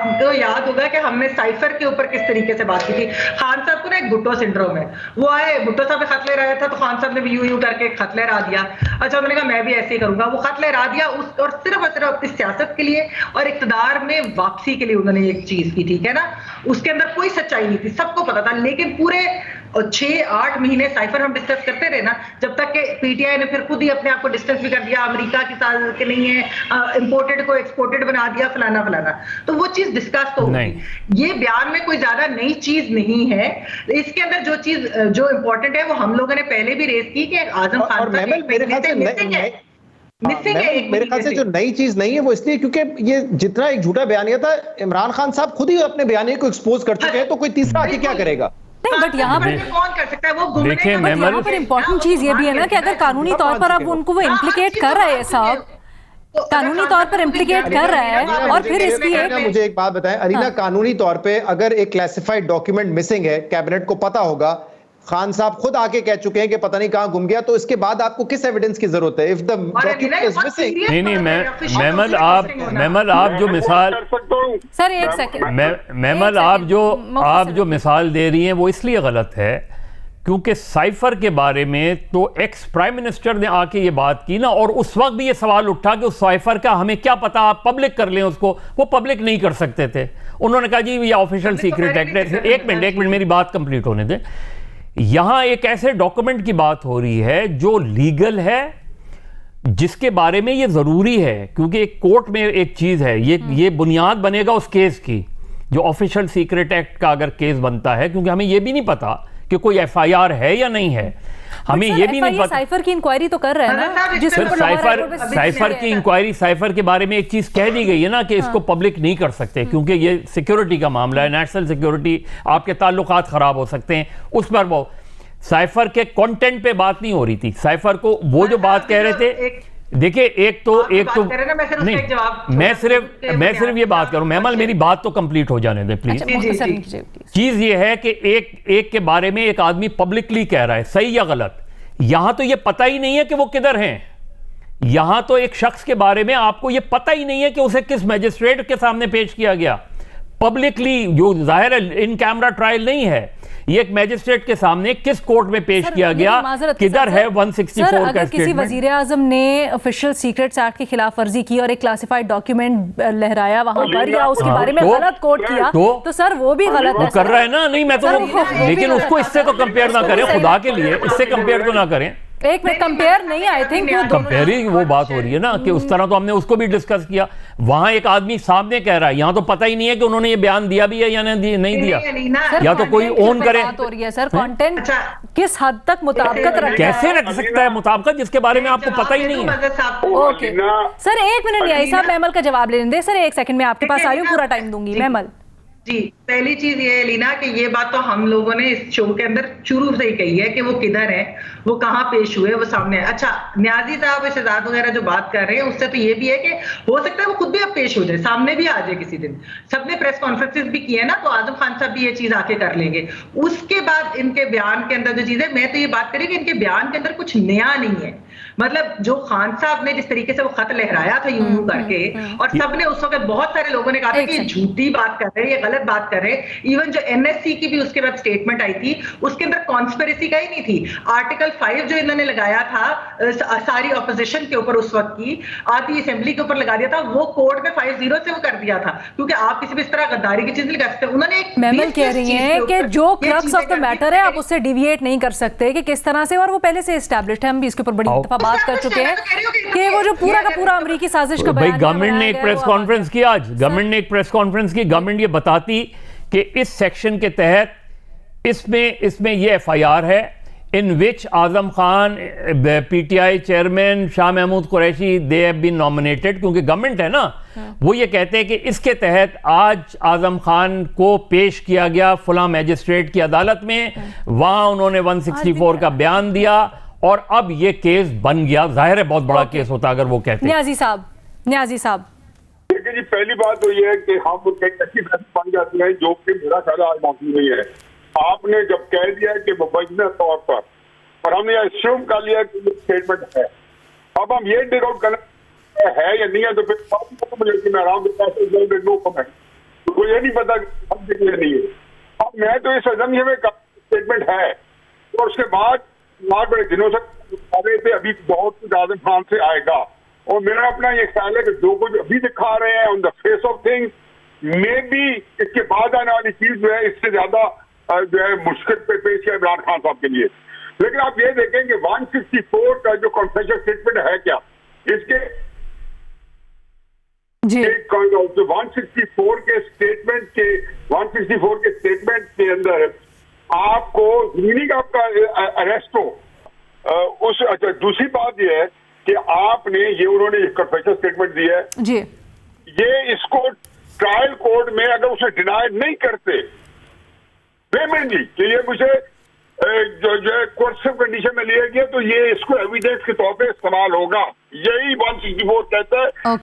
आपको याद होगा कि हमने साइफर के ऊपर किस तरीके से बात की थी। खान साहब को ना एक भुट्टो सिंड्रोम है, वो आए भुट्टो साहब खत ले रहा था तो खान साहब ने भी यूं करके खत लहरा दिया। अच्छा, उन्होंने कहा मैं भी ऐसे ही करूंगा, वो खत लहरा दिया उस और सिर्फ अपनी सियासत के लिए और इक्तदार में वापसी के लिए उन्होंने एक चीज की, ठीक है ना। उसके अंदर कोई सच्चाई नहीं थी, सबको पता था, लेकिन पूरे 6-8 महीने साइफर हम डिस्कस करते रहे ना, जब तक कि पीटीआई ने फिर खुद ही अपने आप को डिस्टेंस भी कर दिया, अमेरिका के साथ के नहीं है, इंपोर्टेड को एक्सपोर्टेड बना दिया, फलाना फलाना। तो वो चीज डिस्कस तो होगी। ये बयान में कोई ज्यादा नई चीज नहीं है। इसके अंदर जो चीज जो इंपॉर्टेंट है वो हम लोगों ने पहले भी रेज की कि आजम खान मेरे ख्याल से जो नई चीज नहीं है वो इसलिए क्योंकि ये जितना एक झूठा बयानिया था, इमरान खान साहब खुद ही अपने बयानिए को एक्सपोज कर चुके हैं, तो कोई तीसरा आके क्या करेगा? नहीं, बट यहाँ पर कौन कर सकता है वो? देखिए, यहाँ पर इम्पोर्टेंट चीज ये भी है ना कि अगर कानूनी तौर पर अब उनको वो इम्प्लीकेट कर रहे हैं, साहब कानूनी तौर पर इम्प्लीकेट कर रहा है, और फिर इसकी मुझे एक बात बताएं अरीना, कानूनी तौर पे अगर एक क्लासिफाइड डॉक्यूमेंट मिसिंग है, कैबिनेट को पता होगा, खान साहब खुद आके कह चुके हैं कि पता नहीं कहां गुम गया, तो इसके बाद आपको किस एविडेंस की जरूरत है? If the document is missing. नहीं, मेमल आप जो मिसाल, सर एक सेकंड, मेमल आप जो मिसाल दे रही हैं वो इसलिए गलत है क्योंकि साइफर के बारे में तो एक्स प्राइम मिनिस्टर ने आके ये बात की ना, और उस वक्त भी ये सवाल उठा कि उस साइफर का हमें क्या पता, आप पब्लिक कर लें उसको। वो पब्लिक नहीं कर सकते थे, उन्होंने कहा जी ये ऑफिशियल सीक्रेट एक्ट है। एक मिनट मेरी बात कंप्लीट होने दें। यहां एक ऐसे डॉक्यूमेंट की बात हो रही है जो लीगल है, जिसके बारे में ये जरूरी है, क्योंकि एक कोर्ट में एक चीज है, ये बुनियाद बनेगा उस केस की, जो ऑफिशियल सीक्रेट एक्ट का अगर केस बनता है, क्योंकि हमें ये भी नहीं पता कि कोई एफआईआर है या नहीं है, हमें ये भी नहीं पता। साइफर की इंक्वायरी तो कर रहे हैं ना, साइफर की इंक्वायरी, साइफर के बारे में एक चीज कह दी गई है ना कि इसको पब्लिक नहीं कर सकते क्योंकि ये सिक्योरिटी का मामला है, नेशनल सिक्योरिटी, आपके ताल्लुकात खराब हो सकते हैं। उस पर वो साइफर के कंटेंट पे बात नहीं हो रही थी, साइफर को वो जो बात कह रहे थे, देखिए एक तो नहीं, मैं सिर्फ ये बात करूं, मेमल मेरी बात तो कंप्लीट हो जाने दे प्लीज। चीज ये है कि एक के बारे में एक आदमी पब्लिकली कह रहा है, सही या गलत, यहां तो ये पता ही नहीं है कि वो किधर हैं। यहां तो एक शख्स के बारे में आपको ये पता ही नहीं है कि उसे किस मैजिस्ट्रेट के सामने पेश किया गया पब्लिकली, जो जाहिर है इन कैमरा ट्रायल नहीं है, ये एक मैजिस्ट्रेट के सामने किस कोर्ट में पेश किया गया, किधर है 164 का अगर किसी वजीर आजम ने ऑफिशियल सीक्रेट्स एक्ट की खिलाफ वर्जी की और एक क्लासिफाइड डॉक्यूमेंट लहराया वहां पर या उसके बारे में गलत कोट किया, तो सर वो भी गलत है। कर रहा है ना, नहीं मैं तो, लेकिन उसको इससे तो कंपेयर ना करें, खुदा के लिए इससे कंपेयर तो ना करें। एक में कंपेयर नहीं, आई थिंक कंपेयरिंग वो बात हो रही है ना कि उस तरह तो हमने उसको भी डिस्कस किया। वहां एक आदमी सामने कह रहा है, यहां तो पता ही नहीं है कि उन्होंने ये बयान दिया भी है या नहीं दिया, या तो कोई ओन करे। बात हो रही है सर, कंटेंट किस हद तक मुताबिकत रखता है, कैसे रख सकता है मुताबिकत जिसके बारे में आपको पता ही नहीं है। ओके सर, एक मिनट न्यायी साहब मेमल का जवाब लेने दे सर, एक सेकंड में आपके पास आ रही हूँ, पूरा टाइम दूंगी। मेमल जी, पहली चीज ये है लीना कि ये बात तो हम लोगों ने इस शो के अंदर शुरू से ही कही है कि वो किधर है, वो कहाँ पेश हुए, वो सामने है। अच्छा, न्याजी साहब शहजाद वगैरह जो बात कर रहे हैं उससे तो ये भी है कि हो सकता है वो खुद भी अब पेश हो जाए, सामने भी आ जाए किसी दिन। सबने प्रेस कॉन्फ्रेंसेस भी किए ना, तो आजम खान साहब भी ये चीज आके कर लेंगे। उसके बाद इनके बयान के अंदर जो चीज है, मैं तो ये बात करी कि इनके बयान के अंदर कुछ नया नहीं है। मतलब जो खान साहब ने जिस तरीके से वो खत लहराया था यूं करके, और सबने उस वक्त बहुत सारे लोगों ने कहा था कि ये झूठी बात कर रहे हैं, ये गलत बात कर रहे हैं। इवन जो एनएससी की भी उसके बाद स्टेटमेंट आई थी, उसके अंदर कॉन्स्पिरेसी का ही नहीं थी। आर्टिकल 5 जो इन्होंने लगाया था सारी ऑपोजिशन के ऊपर, उस वक्त की आधी असेंबली के ऊपर लगा दिया था, वो कोर्ट में 50 से वो कर दिया था, क्योंकि आप किसी भी इस तरह गद्दारी की चीज नहीं लगा सकते। उन्होंने एक मेमल कह रही है कि जो क्रक्स ऑफ द मैटर है आप उससे डिविएट नहीं कर सकते कि किस तरह से, और वो पहले से एस्टैब्लिश्ड है, हम भी इसके ऊपर बड़ी दफा बात कर चुके हैं कि वो जो पूरा का पूरा अमरीकी साजिश का भाई, गवर्नमेंट ने एक प्रेस कॉन्फ्रेंस की, आज गवर्नमेंट ने एक प्रेस कॉन्फ्रेंस की, गवर्नमेंट ये बताती कि इस सेक्शन के तहत इसमें ये एफआईआर है in which Azam Khan, PTI chairman Shah Mahmood Qureshi, they have been nominated, क्योंकि गवर्नमेंट है ना, वो ये कहते हैं कि इसके तहत आज आजम खान को पेश किया गया फुला मैजिस्ट्रेट की अदालत में, वहां उन्होंने 164 का बयान दिया और अब ये केस बन गया। जाहिर है बहुत बड़ा केस होता अगर वो कहते। न्याजी साहब देखिए जी, पहली बात तो ये है कि हम ऐसी बहस बन जाती है जो कि मेरा ख्याल आज मौजूद नहीं है। आपने जब कह दिया कि मुबैना तौर पर, और हमने एज्यूम कर लिया कि ये स्टेटमेंट है, अब हम ये डिग आउट करना है या नहीं है, तो फिर मुझे मैं आराम नो कमेंट। कोई ये नहीं पता हम कितने नहीं है। अब मैं तो इस अजम्पशन में स्टेटमेंट है, और उसके बाद बड़े दिनों से रहे थे, अभी बहुत कुछ आजम खान से आएगा, और मेरा अपना ये ख्याल है कि जो कुछ अभी दिखा रहे हैं on the face of things, may be इसके बाद आने वाली चीज जो है इससे ज्यादा जो है मुश्किल पे पेश है इमरान खान साहब के लिए। लेकिन आप ये देखेंगे 164 का जो कॉन्फिडेंशियल स्टेटमेंट है, क्या इसके जी 164 के स्टेटमेंट के अंदर आपको मीनिंग आपका अरेस्ट हो उस। अच्छा, दूसरी बात ये है कि आपने ये उन्होंने कॉन्फिडेंशियल स्टेटमेंट दिया है जी, ये इसको ट्रायल कोर्ट में अगर उसे डिनाई नहीं करते वेहेमेंटली कि ये मुझे जो है कोर्सिव कंडीशन में लिया गया, तो ये इसको एविडेंस के तौर पे इस्तेमाल होगा, यही 164 कहता है।